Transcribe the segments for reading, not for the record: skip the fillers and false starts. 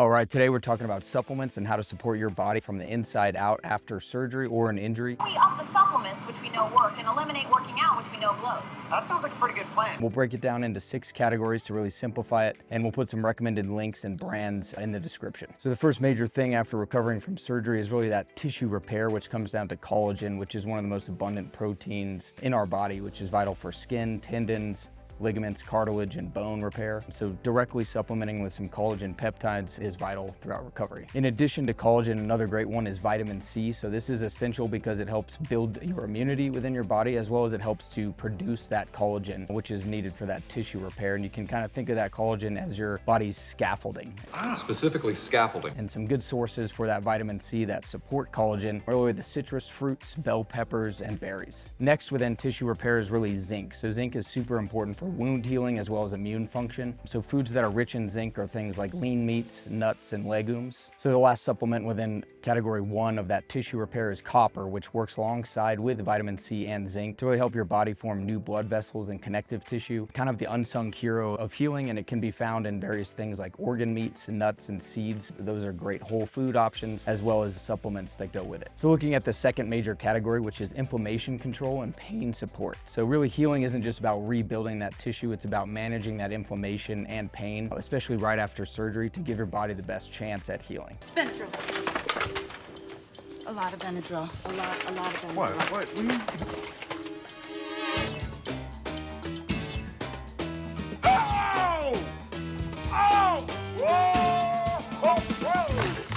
All right, today we're talking about supplements and how to support your body from the inside out after surgery or an injury. We up the supplements, which we know work, and eliminate working out, which we know blows. That sounds like a pretty good plan. We'll break it down into 6 categories to really simplify it, and we'll put some recommended links and brands in the description. So the first major thing after recovering from surgery is really that tissue repair, which comes down to collagen, which is one of the most abundant proteins in our body, which is vital for skin, tendons, ligaments, cartilage, and bone repair. So directly supplementing with some collagen peptides is vital throughout recovery. In addition to collagen, another great one is vitamin C. So this is essential because it helps build your immunity within your body, as well as it helps to produce that collagen, which is needed for that tissue repair. And you can kind of think of that collagen as your body's scaffolding. Specifically scaffolding. And some good sources for that vitamin C that support collagen are really the citrus fruits, bell peppers, and berries. Next within tissue repair is really zinc. So zinc is super important for wound healing as well as immune function. So foods that are rich in zinc are things like lean meats, nuts, and legumes. So the last supplement within category 1 of that tissue repair is copper, which works alongside with vitamin C and zinc to really help your body form new blood vessels and connective tissue, kind of the unsung hero of healing, and it can be found in various things like organ meats, nuts, and seeds. Those are great whole food options as well as supplements that go with it. So looking at the second major category, which is inflammation control and pain support. So really healing isn't just about rebuilding that tissue, it's about managing that inflammation and pain, especially right after surgery, to give your body the best chance at healing. Benadryl. A lot of Benadryl. A lot of Benadryl. What? Oh! Oh! Whoa! Oh! Whoa!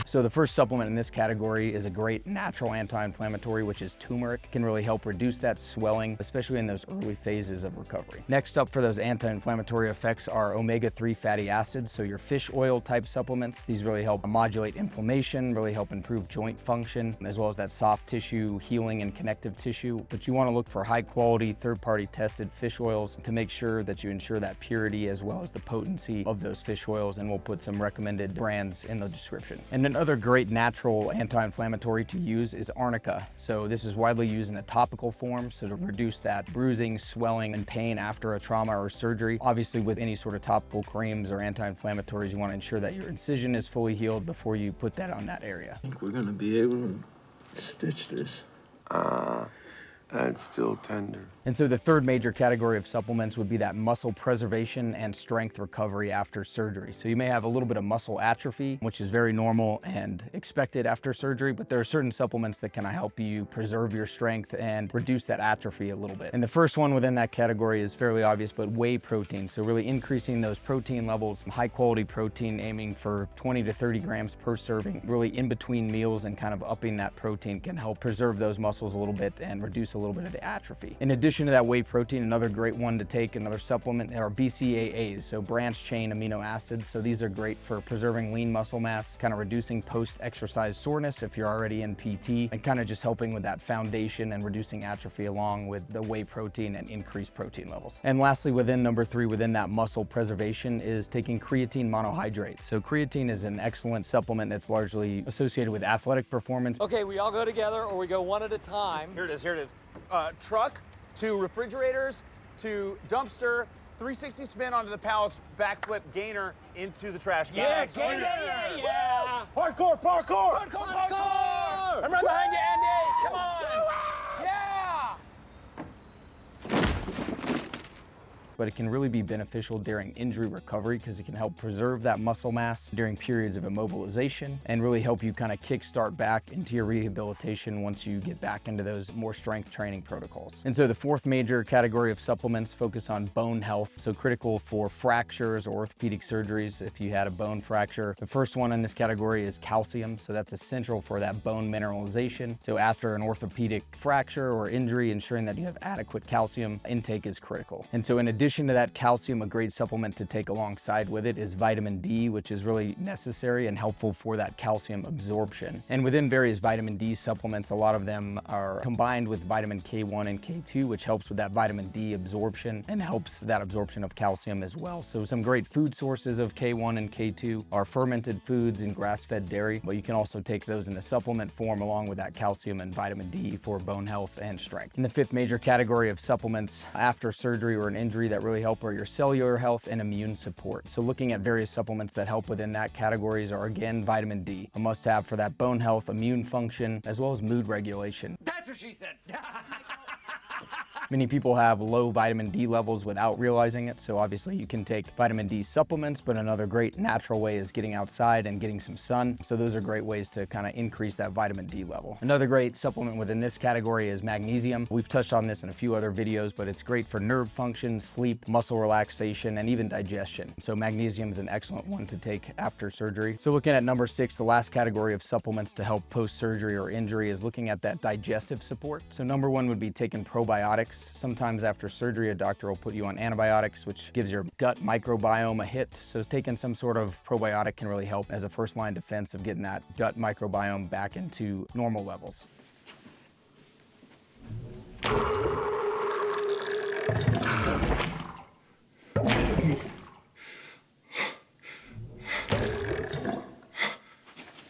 So the first supplement in this category is a great natural anti-inflammatory, which is turmeric. It can really help reduce that swelling, especially in those early phases of recovery. Next up for those anti-inflammatory effects are omega-3 fatty acids. So your fish oil type supplements, these really help modulate inflammation, really help improve joint function, as well as that soft tissue healing and connective tissue. But you want to look for high quality, third-party tested fish oils to make sure that you ensure that purity as well as the potency of those fish oils. And we'll put some recommended brands in the description. And then another great natural anti-inflammatory to use is arnica. So this is widely used in a topical form, so to reduce that bruising, swelling, and pain after a trauma or surgery. Obviously, with any sort of topical creams or anti-inflammatories, you want to ensure that your incision is fully healed before you put that on that area. I think we're gonna be able to stitch this. That's still tender. And so the third major category of supplements would be that muscle preservation and strength recovery after surgery. So you may have a little bit of muscle atrophy, which is very normal and expected after surgery, but there are certain supplements that can help you preserve your strength and reduce that atrophy a little bit. And the first one within that category is fairly obvious, but whey protein. So really increasing those protein levels, high quality protein, aiming for 20 to 30 grams per serving, really in between meals, and kind of upping that protein can help preserve those muscles a little bit and reduce a little bit of the atrophy. In addition to that whey protein, another great one to take, another supplement, are BCAAs, so branched chain amino acids. So these are great for preserving lean muscle mass, kind of reducing post-exercise soreness if you're already in PT, and kind of just helping with that foundation and reducing atrophy along with the whey protein and increased protein levels. And lastly, within number 3, within that muscle preservation, is taking creatine monohydrate. So creatine is an excellent supplement that's largely associated with athletic performance. Okay, we all go together or we go one at a time. Here it is. Truck to refrigerators to dumpster, 360 spin onto the pallets, backflip gainer into the trash can. Yeah, yeah. Parkour! Parkour! I'm right behind you, Andy! Come on! Do it! Yeah! But it can really be beneficial during injury recovery because it can help preserve that muscle mass during periods of immobilization and really help you kind of kickstart back into your rehabilitation once you get back into those more strength training protocols. And so the fourth major category of supplements focus on bone health, so critical for fractures or orthopedic surgeries if you had a bone fracture. The first one in this category is calcium, so that's essential for that bone mineralization. So after an orthopedic fracture or injury, ensuring that you have adequate calcium intake is critical. And so in addition to that calcium, a great supplement to take alongside with it is vitamin D, which is really necessary and helpful for that calcium absorption. And within various vitamin D supplements, a lot of them are combined with vitamin K1 and K2, which helps with that vitamin D absorption and helps that absorption of calcium as well. So some great food sources of K1 and K2 are fermented foods and grass-fed dairy, but you can also take those in a supplement form along with that calcium and vitamin D for bone health and strength. And the fifth major category of supplements after surgery or an injury that really help are your cellular health and immune support. So looking at various supplements that help within that categories are, again, vitamin D, a must-have for that bone health, immune function, as well as mood regulation. That's what she said. Many people have low vitamin D levels without realizing it, so obviously you can take vitamin D supplements, but another great natural way is getting outside and getting some sun. So those are great ways to kind of increase that vitamin D level. Another great supplement within this category is magnesium. We've touched on this in a few other videos, but it's great for nerve function, sleep, muscle relaxation, and even digestion. So magnesium is an excellent one to take after surgery. So looking at number 6, the last category of supplements to help post-surgery or injury is looking at that digestive support. So number 1 would be taking probiotics. Sometimes after surgery, a doctor will put you on antibiotics, which gives your gut microbiome a hit. So taking some sort of probiotic can really help as a first-line defense of getting that gut microbiome back into normal levels.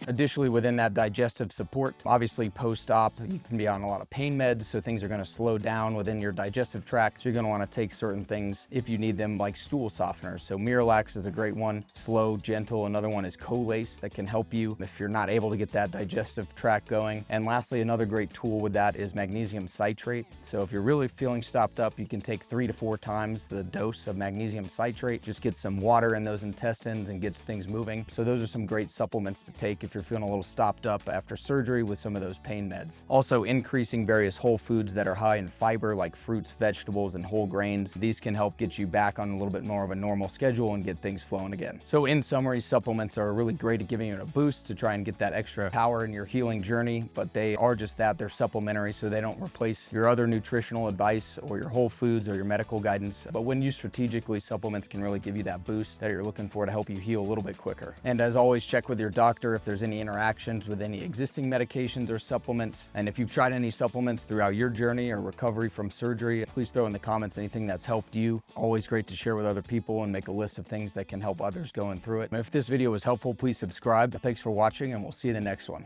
Additionally, within that digestive support, obviously post-op, you can be on a lot of pain meds, so things are going to slow down within your digestive tract. So you're going to want to take certain things if you need them, like stool softeners. So Miralax is a great one, slow, gentle. Another one is Colace that can help you if you're not able to get that digestive tract going. And lastly, another great tool with that is magnesium citrate. So if you're really feeling stopped up, you can take 3 to 4 times the dose of magnesium citrate. Just get some water in those intestines and gets things moving. So those are some great supplements to take if you're feeling a little stopped up after surgery with some of those pain meds. Also, increasing various whole foods that are high in fiber, like fruits, vegetables, and whole grains. These can help get you back on a little bit more of a normal schedule and get things flowing again. So in summary, supplements are really great at giving you a boost to try and get that extra power in your healing journey, but they are just that. They're supplementary, so they don't replace your other nutritional advice or your whole foods or your medical guidance. But when used strategically, supplements can really give you that boost that you're looking for to help you heal a little bit quicker. And as always, check with your doctor if there's any interactions with any existing medications or supplements. And if you've tried any supplements throughout your journey or recovery from surgery, please throw in the comments anything that's helped you. Always great to share with other people and make a list of things that can help others going through it. And if this video was helpful, please subscribe. Thanks for watching, and we'll see you in the next one.